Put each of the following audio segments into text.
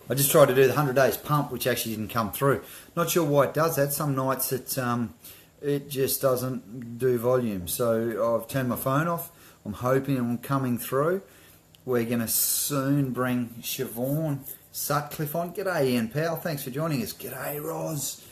I just tried to do the 100 days pump, which actually didn't come through. Not sure why it does that. Some nights it just doesn't do volume. So I've turned my phone off. I'm hoping I'm coming through. We're going to soon bring Shivaun Sutcliffe on. G'day, Ian Powell. Thanks for joining us. G'day, Roz.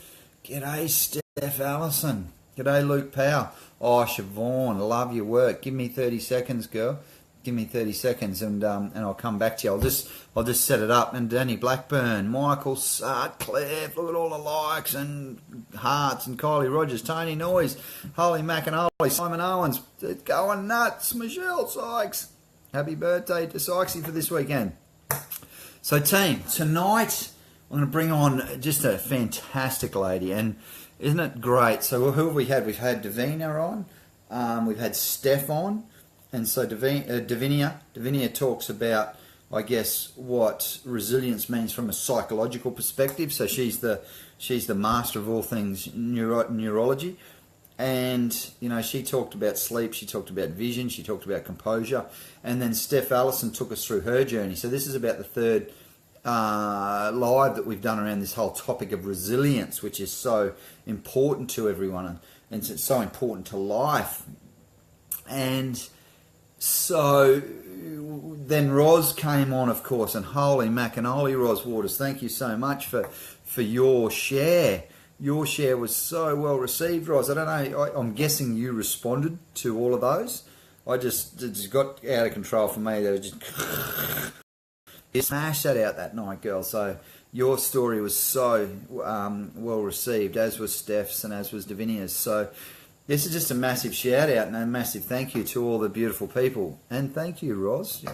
G'day, Steph Allison. G'day, Luke Powell. Oh, Shivaun, love your work. Give me 30 seconds, girl. Give me 30 seconds and I'll come back to you. I'll just set it up. And Danny Blackburn, Michael Sutcliffe, look at all the likes and hearts, and Kylie Rogers, Tony Noyes, Holy McAnally, Simon Owens, it's going nuts, Michelle Sykes. Happy birthday to Sykesy for this weekend. So team, tonight I'm going to bring on just a fantastic lady, and isn't it great? So who have we had? We've had Davina on, we've had Steph on, and so Davinia talks about, I guess, what resilience means from a psychological perspective. So she's the master of all things neurology. And, you know, she talked about sleep, she talked about vision, she talked about composure. And then Steph Allison took us through her journey. So this is about the third live that we've done around this whole topic of resilience, which is so important to everyone, and it's so important to life. And so then Roz came on, of course, and holy macanoli, Roz Waters, thank you so much for your share. Your share was so well received, Roz. I don't know, I'm guessing you responded to all of those. It just got out of control for me. They were just smashed that out that night, girl. So your story was so well received, as was Steph's and as was Davinia's. So this is just a massive shout out and a massive thank you to all the beautiful people. And thank you, Roz.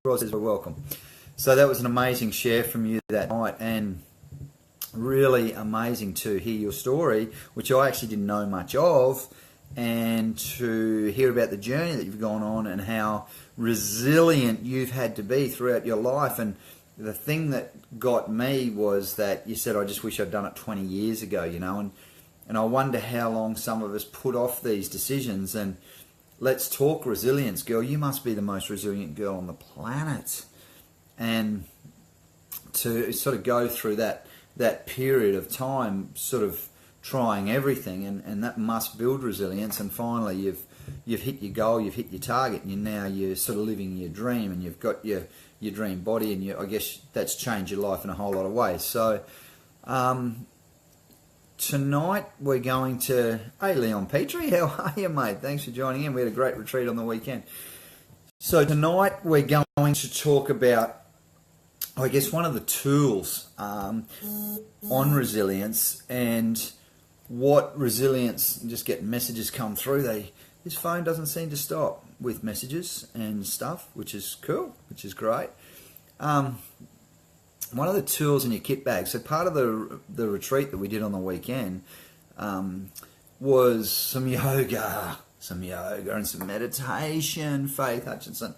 Roz is welcome. So that was an amazing share from you that night, and really amazing to hear your story, which I actually didn't know much of, and to hear about the journey that you've gone on and how resilient you've had to be throughout your life. And the thing that got me was that you said, I just wish I'd done it 20 years ago, you know, and I wonder how long some of us put off these decisions. And let's talk resilience, girl. You must be the most resilient girl on the planet. And to sort of go through that period of time, sort of trying everything, and that must build resilience. And finally, you've hit your goal, you've hit your target, and you're sort of living your dream, and you've got your dream body, and I guess that's changed your life in a whole lot of ways. So tonight we're going to, hey Leon Petrie, how are you, mate? Thanks for joining in. We had a great retreat on the weekend. So tonight we're going to talk about, I guess, one of the tools on resilience, and what resilience, just get messages come through. This phone doesn't seem to stop with messages and stuff, which is cool, which is great. One of the tools in your kit bag, so part of the retreat that we did on the weekend was some yoga and some meditation, Faith Hutchinson,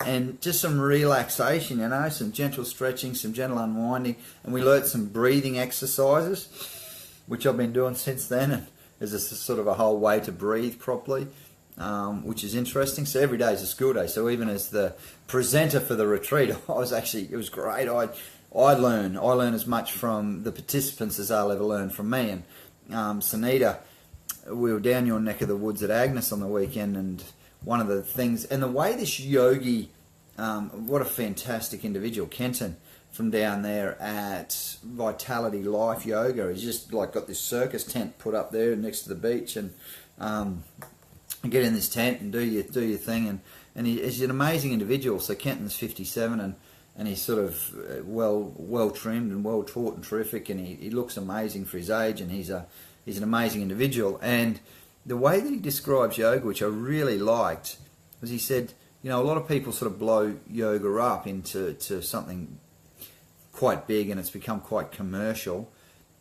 and just some relaxation, you know, some gentle stretching, some gentle unwinding, and we learnt some breathing exercises, which I've been doing since then, and there's a sort of a whole way to breathe properly, which is interesting. So every day is a school day, so even as the presenter for the retreat, it was great. I learn as much from the participants as they'll ever learn from me. And Sunita, we were down your neck of the woods at Agnes on the weekend, and one of the things, and the way this yogi, what a fantastic individual, Kenton, from down there at Vitality Life Yoga, he's just like got this circus tent put up there next to the beach, and get in this tent and do your thing, and he's an amazing individual. So Kenton's 57, and he's sort of well trimmed and well taught and terrific, and he looks amazing for his age, and he's an amazing individual. And the way that he describes yoga, which I really liked, was he said, you know, a lot of people sort of blow yoga up into something quite big, and it's become quite commercial.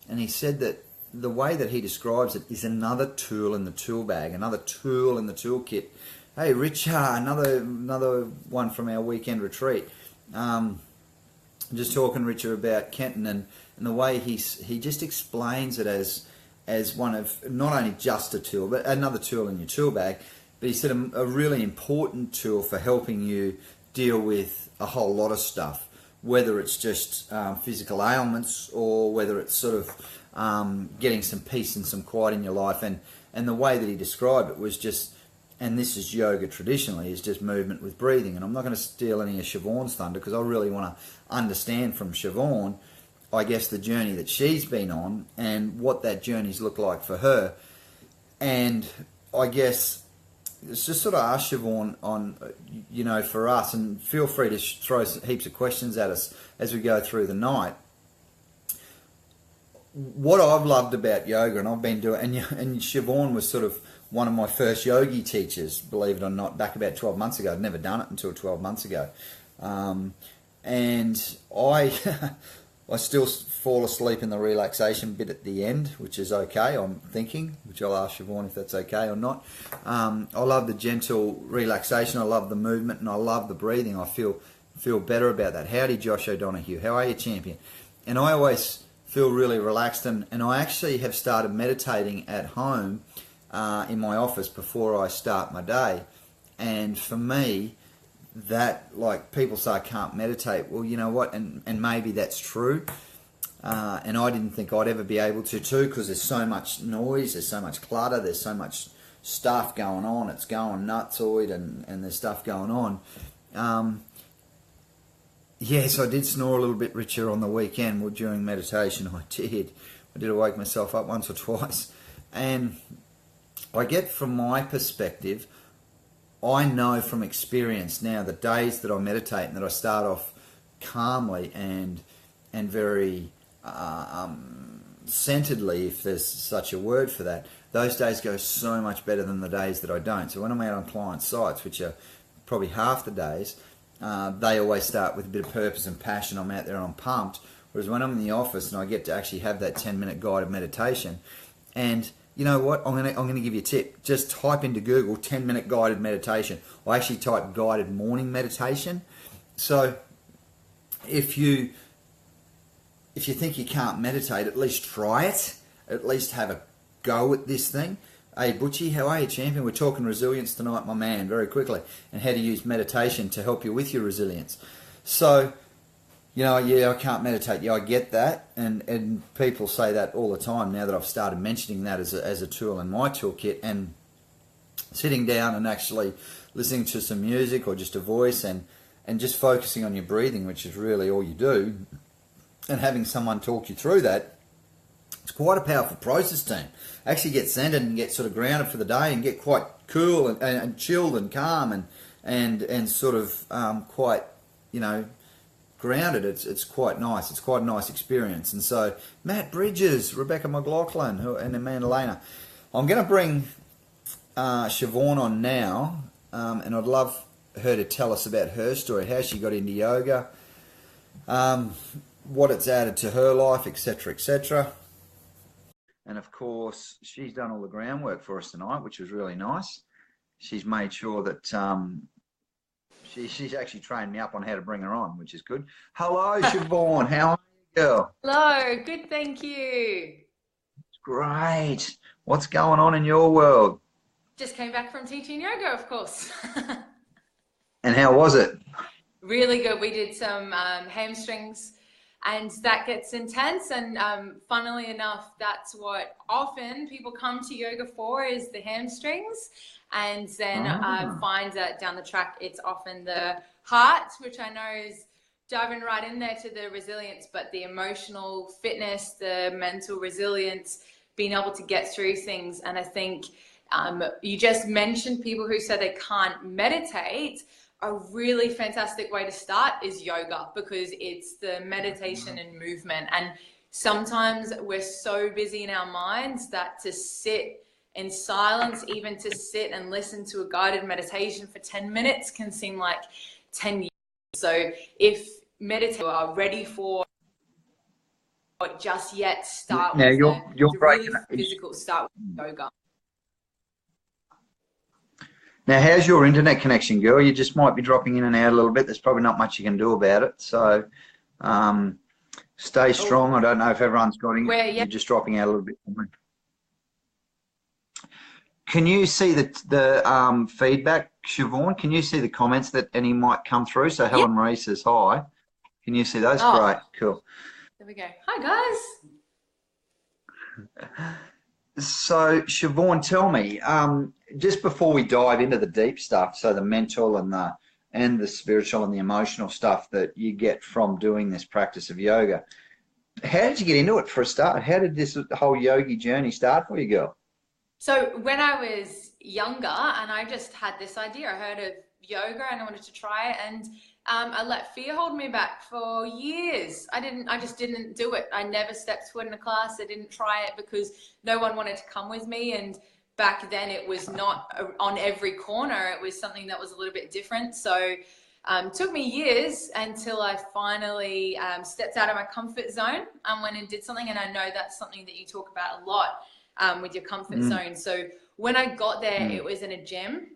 And he said that the way that he describes it is another tool in the tool bag, another tool in the toolkit. Hey, Richard, another one from our weekend retreat. Just talking, Richard, about Kenton, and the way he just explains it as one of not only just a tool, but another tool in your tool bag. But he said a really important tool for helping you deal with a whole lot of stuff, whether it's just physical ailments or whether it's sort of getting some peace and some quiet in your life. And the way that he described it was just, and this is yoga traditionally, is just movement with breathing. And I'm not going to steal any of Shivaun's thunder because I really want to understand from Shivaun, I guess, the journey that she's been on and what that journey's looked like for her. And I guess it's just sort of ask Shivaun on, you know, for us, and feel free to throw heaps of questions at us as we go through the night. What I've loved about yoga, and I've been doing, and Shivaun was sort of one of my first yogi teachers, believe it or not, back about 12 months ago. I'd never done it until 12 months ago. And I I still fall asleep in the relaxation bit at the end, which is okay, I'm thinking, which I'll ask Shivaun if that's okay or not. I love the gentle relaxation, I love the movement, and I love the breathing. I feel better about that. Howdy, Josh O'Donoghue. How are you, champion? And I always feel really relaxed, and I actually have started meditating at home in my office before I start my day. And for me, that, like, people say I can't meditate. Well, you know what, and maybe that's true. And I didn't think I'd ever be able to too, because there's so much noise, there's so much clutter, there's so much stuff going on. It's going nutsoid, and there's stuff going on. Yes, I did snore a little bit richer on the weekend. Well, during meditation, I did wake myself up once or twice. And I get, from my perspective, I know from experience now, the days that I meditate and that I start off calmly and very centeredly, if there's such a word for that, those days go so much better than the days that I don't. So when I'm out on client sites, which are probably half the days, they always start with a bit of purpose and passion. I'm out there and I'm pumped. Whereas when I'm in the office and I get to actually have that 10-minute guided meditation, and you know what? I'm gonna give you a tip. Just type into Google 10-minute guided meditation. I actually type guided morning meditation. So if you think you can't meditate, at least try it. At least have a go at this thing. Hey Butchie, how are you, champion? We're talking resilience tonight, my man, very quickly, and how to use meditation to help you with your resilience. So, you know, yeah, I can't meditate. Yeah, I get that, and people say that all the time now that I've started mentioning that as a tool in my toolkit, and sitting down and actually listening to some music or just a voice and just focusing on your breathing, which is really all you do, and having someone talk you through that, it's quite a powerful process, team. Actually get centered and get sort of grounded for the day and get quite cool and chilled and calm and sort of quite, you know, grounded. It's quite nice. It's quite a nice experience. And so Matt Bridges, Rebecca McLaughlin, and Amanda Lena. I'm going to bring Shivaun on now, and I'd love her to tell us about her story, how she got into yoga, what it's added to her life, etc., etc. And of course, she's done all the groundwork for us tonight, which was really nice. She's made sure that she's actually trained me up on how to bring her on, which is good. Hello, Shivaun. How are you, girl? Hello. Good, thank you. Great. What's going on in your world? Just came back from teaching yoga, of course. And how was it? Really good. We did some hamstrings, and that gets intense. And funnily enough, that's what often people come to yoga for, is the hamstrings. And then I find that down the track, it's often the heart, which I know is diving right in there to the resilience, but the emotional fitness, the mental resilience, being able to get through things. And I think you just mentioned people who say they can't meditate. A really fantastic way to start is yoga, because it's the meditation and movement. And sometimes we're so busy in our minds that to sit in silence, even to sit and listen to a guided meditation for 10 minutes can seem like 10 years. So if meditators are ready for it just yet, start now with you're the breaking really physical, start with yoga. Now, how's your internet connection, girl? You just might be dropping in and out a little bit. There's probably not much you can do about it. So stay strong. I don't know if everyone's got it. You're just dropping out a little bit. Can you see the feedback, Shivaun? Can you see the comments that any might come through? So Helen Marie says hi. Can you see those? Oh, Great, cool. there we go. Hi, guys. So, Siobhan, tell me, just before we dive into the deep stuff, so the mental and the spiritual and the emotional stuff that you get from doing this practice of yoga, how did you get into it for a start? How did this whole yogi journey start for you, girl? So when I was younger and I just had this idea, I heard of yoga and I wanted to try it, and I let fear hold me back for years. I just didn't do it. I never stepped foot in a class. I didn't try it because no one wanted to come with me. And back then it was not on every corner. It was something that was a little bit different. So it took me years until I finally stepped out of my comfort zone and went and did something. And I know that's something that you talk about a lot with your comfort zone. So when I got there, it was in a gym,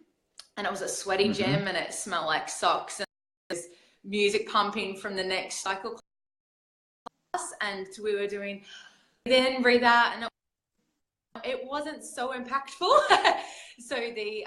and it was a sweaty gym, and it smelled like socks, and there's music pumping from the next cycle class, and we were doing breathe in, breathe out, and it wasn't so impactful. So the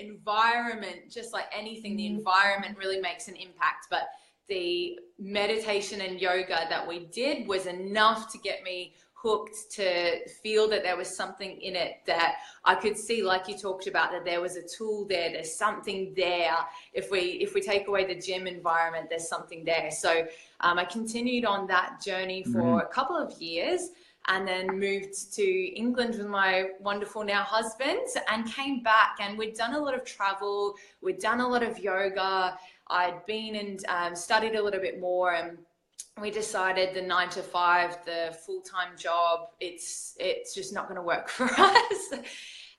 environment, just like anything, the environment really makes an impact. But the meditation and yoga that we did was enough to get me hooked, to feel that there was something in it that I could see, like you talked about, that there was a tool there, there's something there. If we take away the gym environment, there's something there. So I continued on that journey for a couple of years, and then moved to England with my wonderful now husband, and came back, and we'd done a lot of travel, we'd done a lot of yoga, I'd been and studied a little bit more, and we decided the 9 to 5, the full-time job, it's just not going to work for us.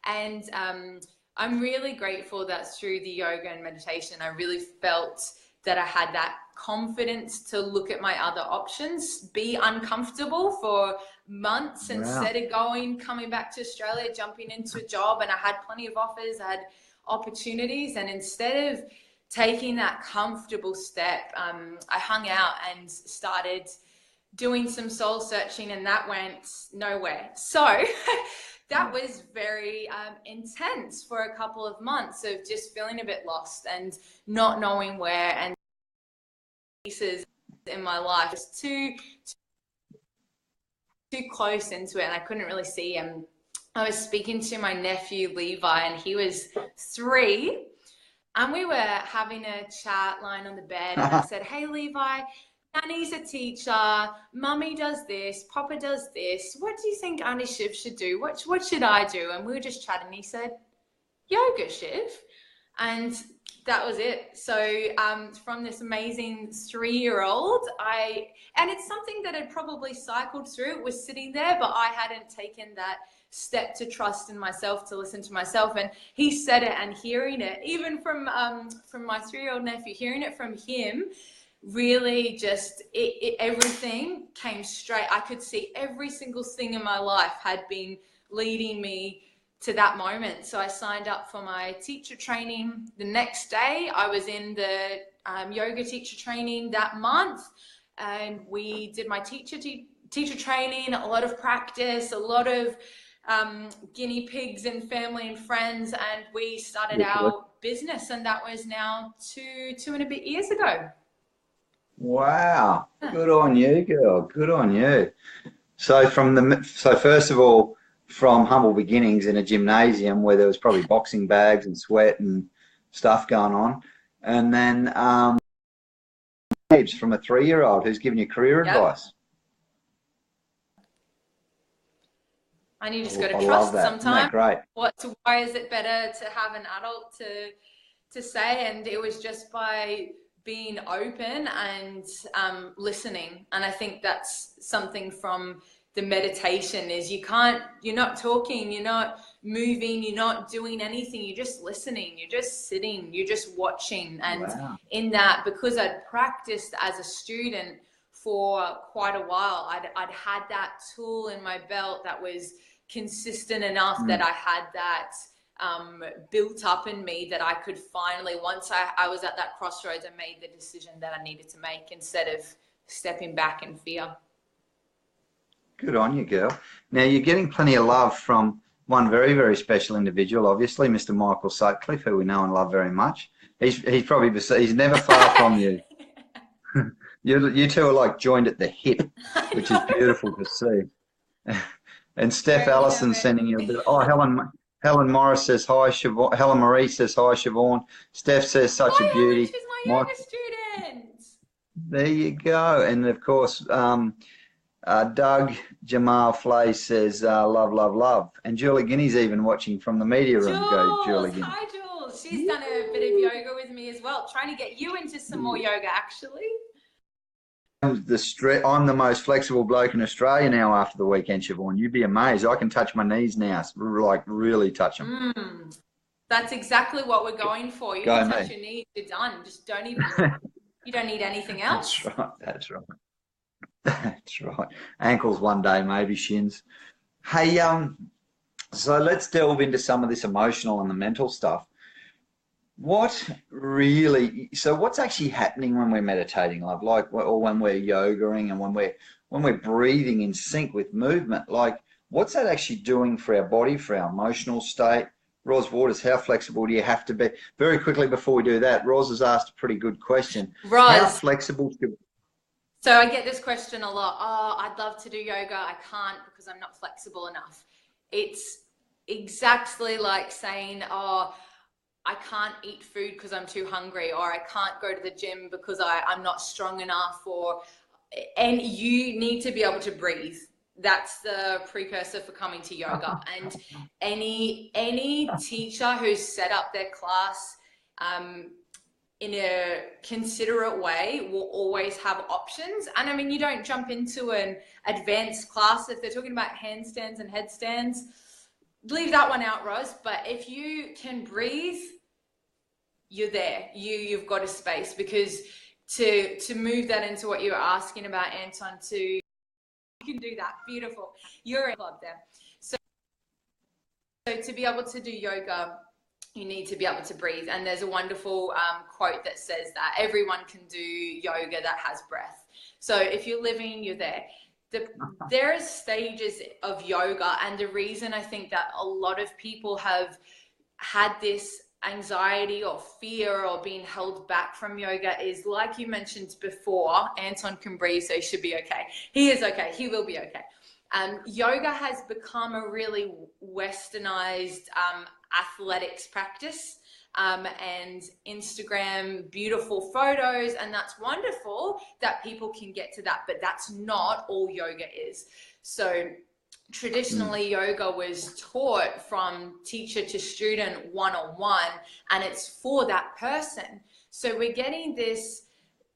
And I'm really grateful that through the yoga and meditation, I really felt that I had that confidence to look at my other options, be uncomfortable for months instead of coming back to Australia, jumping into a job. And I had plenty of offers, I had opportunities, and instead of taking that comfortable step, I hung out and started doing some soul searching, and that went nowhere. So that was very intense for a couple of months of just feeling a bit lost and not knowing where, and pieces in my life was too close into it, and I couldn't really see him. I was speaking to my nephew Levi, and he was 3. And we were having a chat lying on the bed, and I said, hey, Levi, Annie's a teacher, Mummy does this, Papa does this. What do you think Annie Shiv should do? What should I do? And we were just chatting. He said, yoga, Shiv. And that was it. So from this amazing 3-year-old, and it's something that had probably cycled through. It was sitting there, but I hadn't taken that step to trust in myself, to listen to myself. And he said it, and hearing it, even from my 3-year-old nephew, hearing it from him, really just everything came straight. I could see every single thing in my life had been leading me to that moment. So I signed up for my teacher training. The next day I was in the yoga teacher training that month, and we did my teacher training, a lot of practice, a lot of guinea pigs and family and friends, and we started our business, and that was now two and a bit years ago. Wow, good on you, girl. Good on you. So first of all, from humble beginnings in a gymnasium where there was probably boxing bags and sweat and stuff going on, and then from a 3-year-old who's giving you career advice. And you just got to trust sometimes. Great. Why is it better to have an adult to say? And it was just by being open and listening. And I think that's something from the meditation is you're not talking, you're not moving, you're not doing anything, you're just listening, you're just sitting, you're just watching. And in that, because I'd practiced as a student for quite a while, I'd had that tool in my belt that was consistent enough that I had that built up in me, that I could finally, once I was at that crossroads, I made the decision that I needed to make instead of stepping back in fear. Good on you, girl. Now you're getting plenty of love from one very, very special individual, obviously, Mr. Michael Sutcliffe, who we know and love very much. He's never far from you. You two are like joined at the hip, I which is know. beautiful to see. And Steph Right, you know Allison sending you a bit. Oh, Helen Morris says hi. Siobhan, Helen Marie says hi. Siobhan. Steph says such a Hi, Helen. beauty. She's my Mike, yoga student. there you go. And of course, Doug Jamal Flay says love, love, love. And Julie Guinea's even watching from the media room. Go, Jules. Julie Guinea. Hi, Jules. She's done a bit of yoga with me as well, trying to get you into some more yoga, actually. I'm the most flexible bloke in Australia now after the weekend, Siobhan. You'd be amazed. I can touch my knees now, like really touch them. That's exactly what we're going for. You Go can me. touch your knees, you're done. Just don't even, you don't need anything else. That's right. That's right. That's right. Ankles one day, maybe shins. Hey, so let's delve into some of this emotional and the mental stuff. What's actually happening when we're meditating, love? Like, or when we're yogaing and when we're breathing in sync with movement, like what's that actually doing for our body, for our emotional state? Roz Waters, how flexible do you have to be? Very quickly before we do that, Roz has asked a pretty good question. Roz. How flexible should... So I get this question a lot. Oh, I'd love to do yoga. I can't because I'm not flexible enough. It's exactly like saying, oh, I can't eat food because I'm too hungry, or I can't go to the gym because I'm not strong enough, and you need to be able to breathe. That's the precursor for coming to yoga. And any teacher who's set up their class in a considerate way will always have options. And I mean, you don't jump into an advanced class if they're talking about handstands and headstands. Leave that one out, Roz. But if you can breathe, you're there. You've got a space, because to move that into what you were asking about, Anton, you can do that. Beautiful. You're in a club there. So to be able to do yoga, you need to be able to breathe. And there's a wonderful quote that says that everyone can do yoga that has breath. So if you're living, you're there. There are stages of yoga, and the reason I think that a lot of people have had this anxiety or fear or being held back from yoga is, like you mentioned before, Anton can breathe, so he should be okay. He is okay. He will be okay. Yoga has become a really westernized athletics practice. And Instagram, beautiful photos, and that's wonderful that people can get to that, but that's not all yoga is. So traditionally, yoga was taught from teacher to student one-on-one, and it's for that person. So we're getting this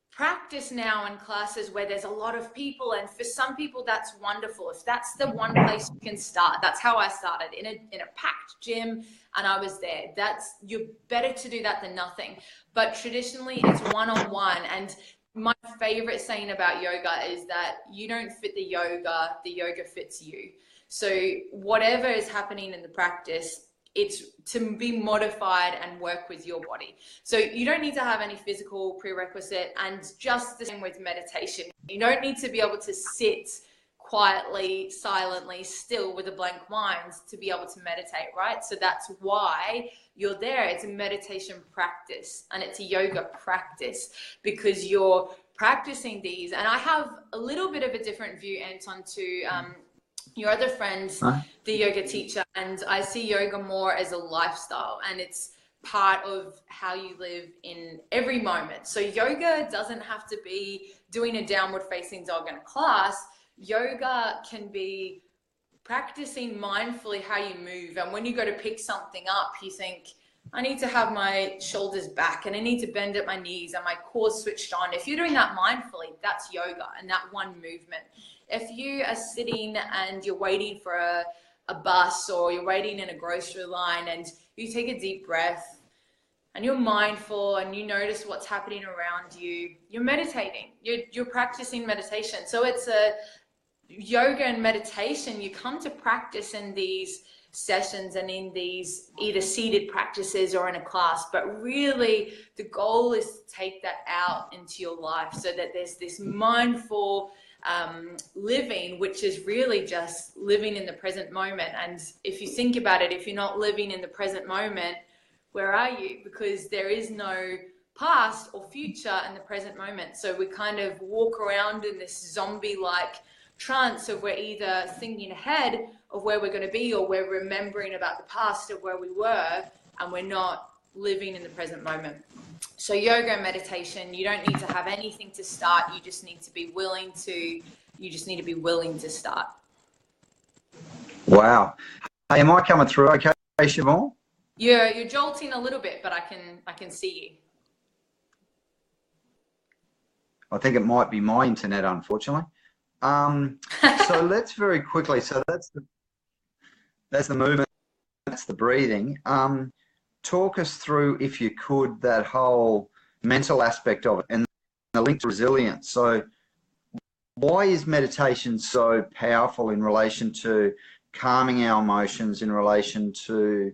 practice now in classes where there's a lot of people, and for some people that's wonderful. If that's the one place you can start, that's how I started, in a packed gym, and I was there. You're better to do that than nothing. But traditionally it's one-on-one, and my favorite saying about yoga is that you don't fit the yoga fits you. So whatever is happening in the practice, it's to be modified and work with your body. So you don't need to have any physical prerequisite, and just the same with meditation. You don't need to be able to sit quietly, silently, still with a blank mind to be able to meditate, right? So that's why you're there. It's a meditation practice and it's a yoga practice, because you're practicing these. And I have a little bit of a different view, Anton, to your other friend, the yoga teacher, and I see yoga more as a lifestyle, and it's part of how you live in every moment. So yoga doesn't have to be doing a downward facing dog in a class. Yoga can be practicing mindfully how you move, and when you go to pick something up, you think, I need to have my shoulders back and I need to bend at my knees and my core switched on. If you're doing that mindfully, that's yoga, and that one movement. If you are sitting and you're waiting for a bus, or you're waiting in a grocery line, and you take a deep breath and you're mindful and you notice what's happening around you, you're meditating. You're practicing meditation. So it's a yoga and meditation. You come to practice in these sessions and in these either seated practices or in a class, but really the goal is to take that out into your life, so that there's this mindful living, which is really just living in the present moment. And if you think about it, if you're not living in the present moment, where are you? Because there is no past or future and the present moment. So we kind of walk around in this zombie-like trance of we're either thinking ahead of where we're going to be, or we're remembering about the past of where we were, and we're not living in the present moment. So yoga and meditation, you don't need to have anything to start. You just need to be willing to start. Wow. Hey, am I coming through okay, Shivaun? You're jolting a little bit, but I can see you. I think it might be my internet, unfortunately. So let's very quickly, so that's the movement, that's the breathing. Talk us through, if you could, that whole mental aspect of it and the link to resilience. So why is meditation so powerful in relation to calming our emotions, in relation to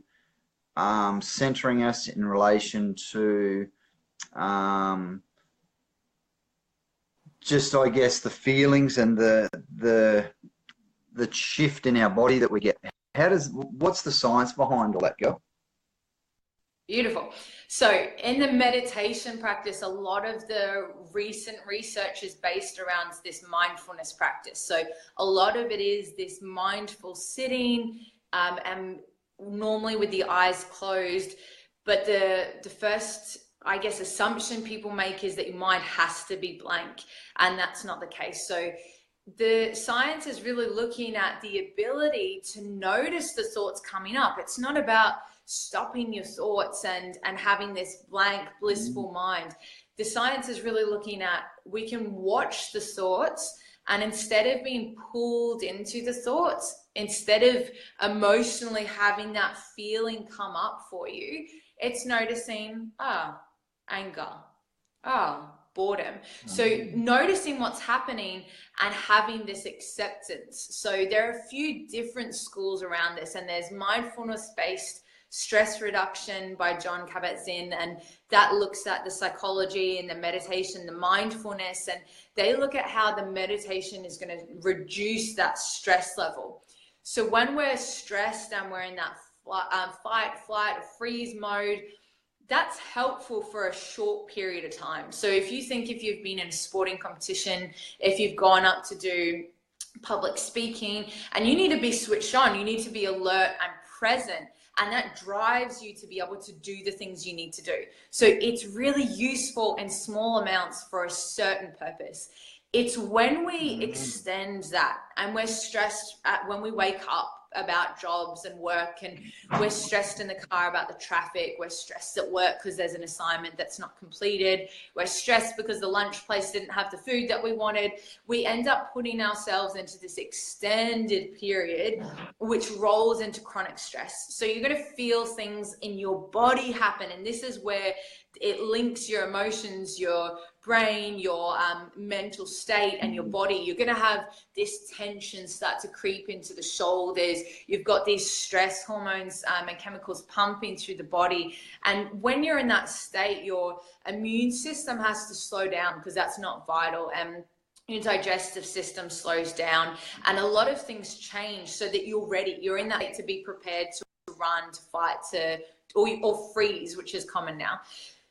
centering us, in relation to just, I guess, the feelings and the shift in our body that we get? What's the science behind all that, girl? Beautiful. So in the meditation practice, a lot of the recent research is based around this mindfulness practice. So a lot of it is this mindful sitting, and normally with the eyes closed. But the first, I guess, assumption people make is that your mind has to be blank, and that's not the case. So the science is really looking at the ability to notice the thoughts coming up. It's not about stopping your thoughts and having this blank, blissful mind. The science is really looking at, we can watch the thoughts, and instead of being pulled into the thoughts, instead of emotionally having that feeling come up for you, it's noticing, anger, boredom. So noticing what's happening and having this acceptance. So there are a few different schools around this, and there's mindfulness-based stress reduction by Jon Kabat-Zinn, and that looks at the psychology and the meditation, the mindfulness, and they look at how the meditation is going to reduce that stress level. So when we're stressed and we're in that fight, flight, or freeze mode, that's helpful for a short period of time. So if you've been in a sporting competition, if you've gone up to do public speaking, and you need to be switched on, you need to be alert and present, and that drives you to be able to do the things you need to do. So it's really useful in small amounts for a certain purpose. It's when we extend that and we're stressed when we wake up about jobs and work, and we're stressed in the car about the traffic, we're stressed at work because there's an assignment that's not completed, we're stressed because the lunch place didn't have the food that we wanted. We end up putting ourselves into this extended period which rolls into chronic stress. So you're going to feel things in your body happen, and this is where it links your emotions, your brain, your mental state, and your body. You're going to have this tension start to creep into the shoulders. You've got these stress hormones and chemicals pumping through the body. And when you're in that state, your immune system has to slow down because that's not vital. And your digestive system slows down, and a lot of things change so that you're ready. You're in that state to be prepared to run, to fight, or freeze, which is common now.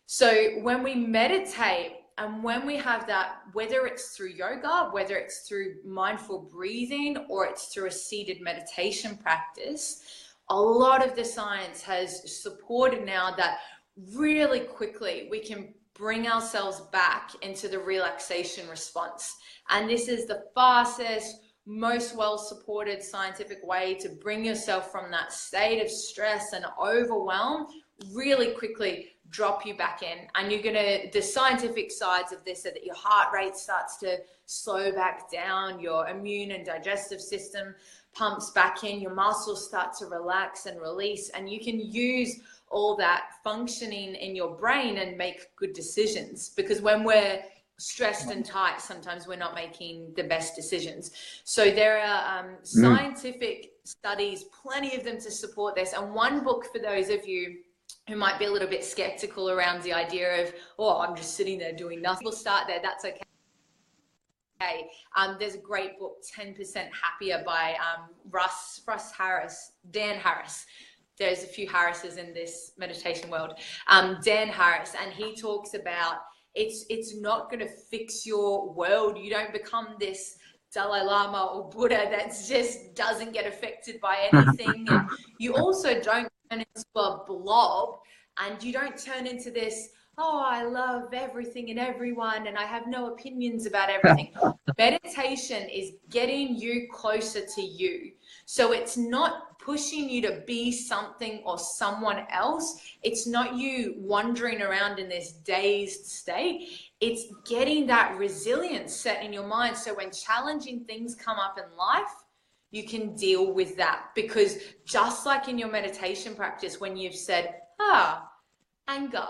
So when we meditate, and when we have that, whether it's through yoga, whether it's through mindful breathing, or it's through a seated meditation practice, a lot of the science has supported now that really quickly we can bring ourselves back into the relaxation response. And this is the fastest, most well-supported scientific way to bring yourself from that state of stress and overwhelm really quickly, drop you back in. And the scientific sides of this are that your heart rate starts to slow back down, your immune and digestive system pumps back in, your muscles start to relax and release, and you can use all that functioning in your brain and make good decisions. Because when we're stressed and tight, sometimes we're not making the best decisions. So there are scientific studies, plenty of them, to support this. And one book for those of you who might be a little bit skeptical around the idea of, I'm just sitting there doing nothing. We'll start there. That's okay. There's a great book, 10% Happier by Dan Harris. there's a few Harrises in this meditation world. Dan Harris, and he talks about it's not going to fix your world. You don't become this Dalai Lama or Buddha that just doesn't get affected by anything. And you also don't turn into a blob, and you don't turn into this, oh, I love everything and everyone, and I have no opinions about everything. Meditation is getting you closer to you. So it's not pushing you to be something or someone else. It's not you wandering around in this dazed state. It's getting that resilience set in your mind. So when challenging things come up in life, you can deal with that. Because just like in your meditation practice, when you've said, anger,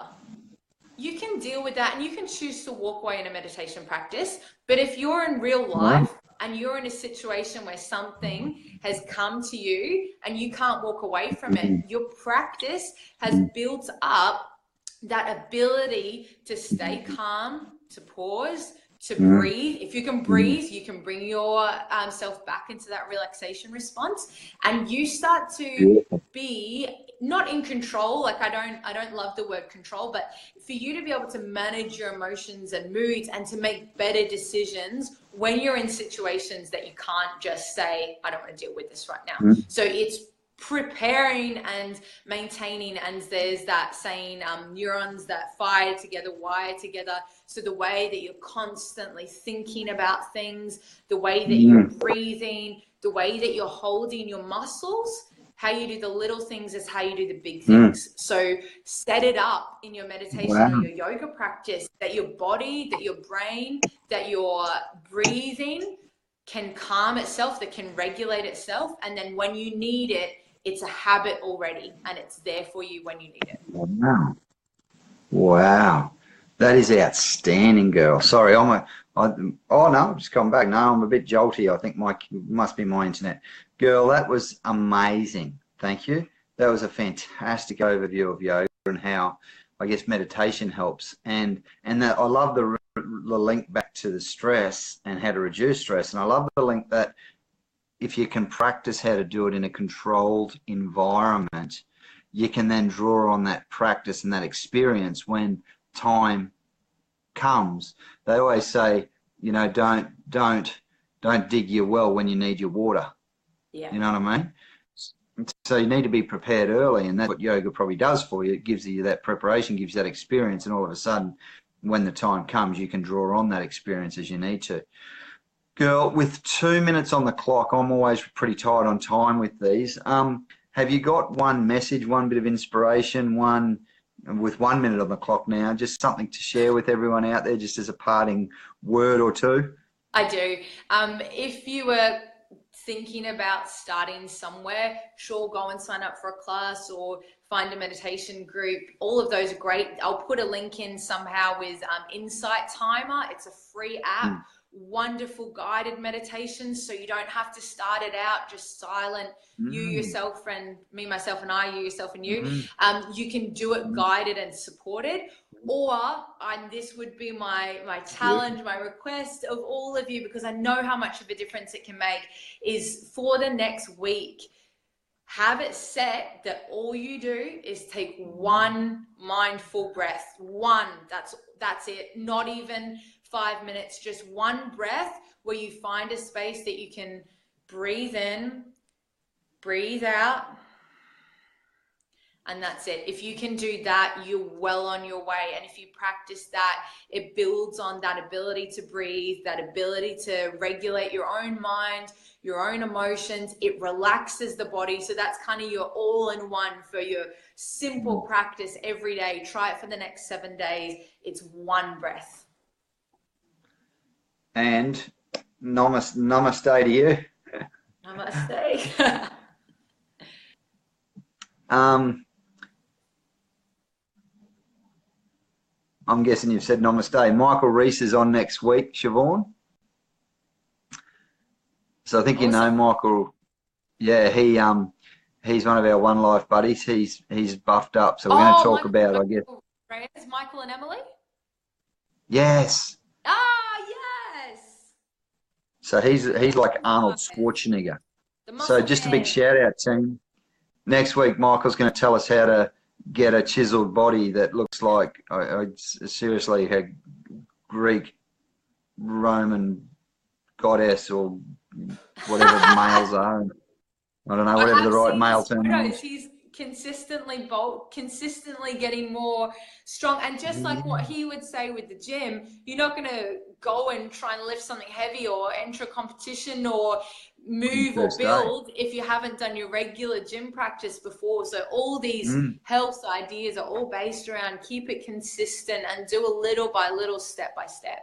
you can deal with that, and you can choose to walk away in a meditation practice. But if you're in real life and you're in a situation where something has come to you and you can't walk away from it, your practice has built up that ability to stay calm, to pause, to breathe. If you can breathe, you can bring your self back into that relaxation response, and you start to be not in control. Like I don't love the word control, but for you to be able to manage your emotions and moods and to make better decisions when you're in situations that you can't just say, I don't want to deal with this right now. So it's preparing and maintaining, and there's that saying, neurons that fire together wire together. So the way that you're constantly thinking about things, the way that you're breathing, the way that you're holding your muscles, how you do the little things is how you do the big things. So set it up in your meditation or your yoga practice that your body, that your brain, that your breathing can calm itself, that can regulate itself. And then when you need it, it's a habit already, and it's there for you when you need it. Wow. That is outstanding, girl. Sorry, oh no, I've just come back. No, I'm a bit jolty. I think must be my internet. Girl, that was amazing. Thank you. That was a fantastic overview of yoga and how, I guess, meditation helps. And that I love the link back to the stress and how to reduce stress. And I love the link that if you can practice how to do it in a controlled environment, you can then draw on that practice and that experience when time comes. They always say, you know, don't dig your well when you need your water. Yeah. You know what I mean? So you need to be prepared early, and that's what yoga probably does for you. It gives you that preparation, gives you that experience, and all of a sudden, when the time comes, you can draw on that experience as you need to. Girl, with 2 minutes on the clock, I'm always pretty tight on time with these. Have you got one message, one bit of inspiration, with 1 minute on the clock now, just something to share with everyone out there, just as a parting word or two? I do. If you were thinking about starting somewhere, sure, go and sign up for a class or find a meditation group. All of those are great. I'll put a link in somehow with Insight Timer. It's a free app. Wonderful guided meditations, so you don't have to start it out just silent, you, yourself, and me, myself, and I, you, yourself, and you. You can do it guided and supported. Or, and this would be my challenge, my request of all of you, because I know how much of a difference it can make, is for the next week, have it set that all you do is take one mindful breath. One, that's it. Not even 5 minutes, just one breath where you find a space that you can breathe in, breathe out, and that's it. If you can do that, you're well on your way. And if you practice that, it builds on that ability to breathe, that ability to regulate your own mind, your own emotions. It relaxes the body. So that's kind of your all-in-one for your simple practice every day. Try it for the next 7 days. It's one breath. And namaste to you. Namaste. I'm guessing you've said namaste. Michael Reese is on next week, Shivaun. So I think you know Michael. Yeah, he's one of our One Life buddies. He's buffed up, so we're going to talk about, I guess. Friends, Michael and Emily? Yes. Ah, yes. So he's like Arnold Schwarzenegger. So just a big shout out, team. next week, Michael's going to tell us how to get a chiseled body that looks like, seriously, a Greek, Roman goddess or whatever males are. I don't know, whatever the right male term is. He's consistently getting more strong. And just like what he would say with the gym, you're not going to go and try and lift something heavy or enter a competition or move or build if you haven't done your regular gym practice before. So all these health ideas are all based around keep it consistent and do a little by little, step by step.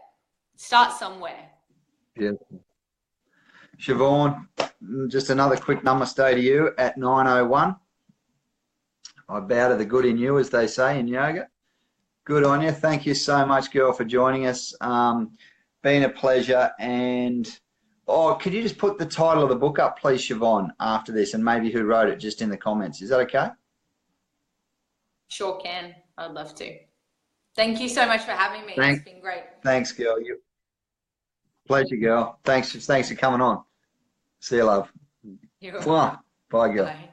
Start somewhere. Yeah. Shivaun, just another quick namaste to you at 9:01. I bow to the good in you, as they say in yoga. Good on you. Thank you so much, girl, for joining us. Been a pleasure. And could you just put the title of the book up, please, Shivaun, after this, and maybe who wrote it just in the comments. Is that okay? Sure can. I'd love to. Thank you so much for having me. It's been great. Thanks, girl. Pleasure, girl. Thanks for coming on. See you, love. You're welcome. Bye, girl. Bye.